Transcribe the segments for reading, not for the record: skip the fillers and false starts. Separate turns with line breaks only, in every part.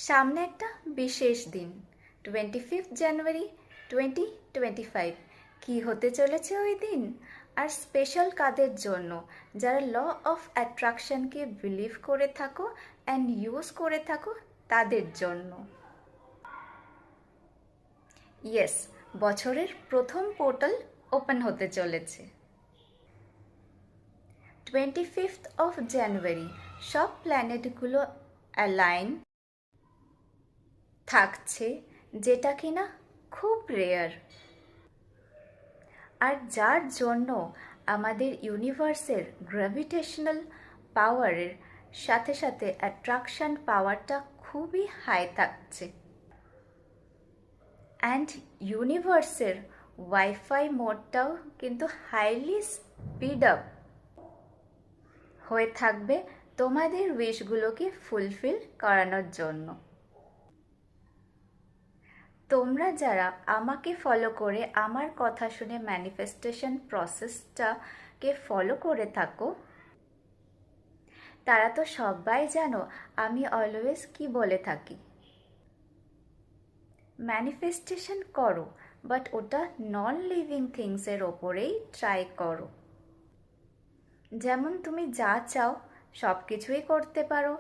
সামনে একটা বিশেষ দিন 25 জানুয়ারি 2025। কি হতে চলেছে ওই দিন? আর স্পেশাল কাদের জন্য? যারা ল অফ অ্যাট্রাকশনকে বিলিভ করে থাকো অ্যান্ড ইউজ করে থাকো তাদের জন্য। ইয়েস, বছরের প্রথম পোর্টাল ওপেন হতে চলেছে 25 জানুয়ারি। সব প্ল্যানেটগুলো অ্যালাইন থাকছে, যেটা কিনা খুব রেয়ার, আর যার জন্য আমাদের ইউনিভার্সের গ্র্যাভিটেশনাল পাওয়ারের সাথে সাথে অ্যাট্রাকশন পাওয়ারটা খুবই হাই থাকছে। অ্যান্ড ইউনিভার্সের ওয়াইফাই মোডটাও কিন্তু হাইলি স্পিড আপ হয়ে থাকবে তোমাদের উইশগুলোকে ফুলফিল করানোর জন্য। তোমরা যারা আমাকে ফলো করে আমার কথা শুনে ম্যানিফেস্টেশন প্রসেসটাকে ফলো করে থাকো, তারা তো সবাই জানো আমি অলওয়েজ কি বলে থাকি, ম্যানিফেস্টেশন করো, বাট ওটা নন লিভিং থিংসের ওপরেই ট্রাই করো। যেমন তুমি যা চাও সব কিছুই করতে পারো,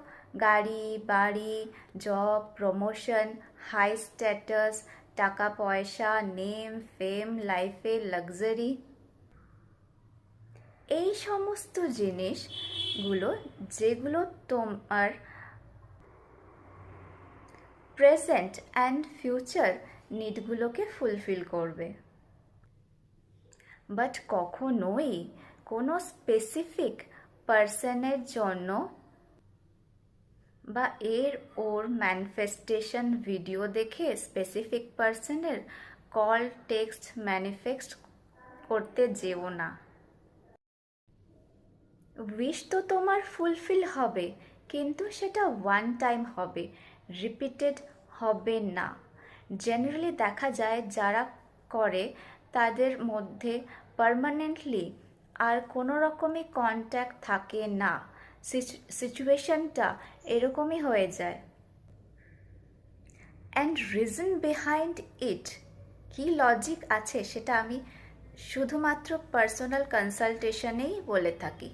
গাড়ি, বাড়ি, জব, প্রমোশন, হাই স্ট্যাটাস, টাকা পয়সা, নেম, ফেম, লাইফে লাক্সারি, এই সমস্ত জিনিসগুলো যেগুলো তোমার প্রেজেন্ট অ্যান্ড ফিউচার নিডগুলোকে ফুলফিল করবে। বাট কখনোই কোনো স্পেসিফিক পার্সনের জন্য বা ওর ম্যানিফেস্টেশন ভিডিও দেখে স্পেসিফিক পার্সনের কল, টেক্সট ম্যানিফেস্ট করতে যেও না। উইশ তো তোমার ফুলফিল হবে, কিন্তু সেটা ওয়ান টাইম হবে, রিপিটেড হবে না। জেনারেলি দেখা যায় যারা করে তাদের মধ্যে পার্মানেন্টলি আর কোনো রকমই কন্ট্যাক্ট থাকে না। সিচুয়েশনটা এরকমই হয়ে যায়। অ্যান্ড রিজন বিহাইন্ড ইট, কী লজিক আছে সেটা আমি শুধুমাত্র পার্সোনাল কনসালটেশনেই বলে থাকি।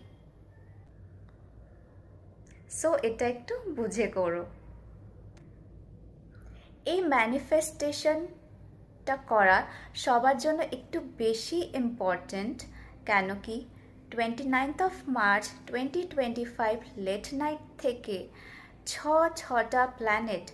সো এটা একটু বুঝে করো। এই ম্যানিফেস্টেশনটা করা সবার জন্য একটু বেশি ইম্পর্ট্যান্ট। কেন কি 29 মার্চ 2025 লেট নাইট থেকে ছটা প্ল্যানেট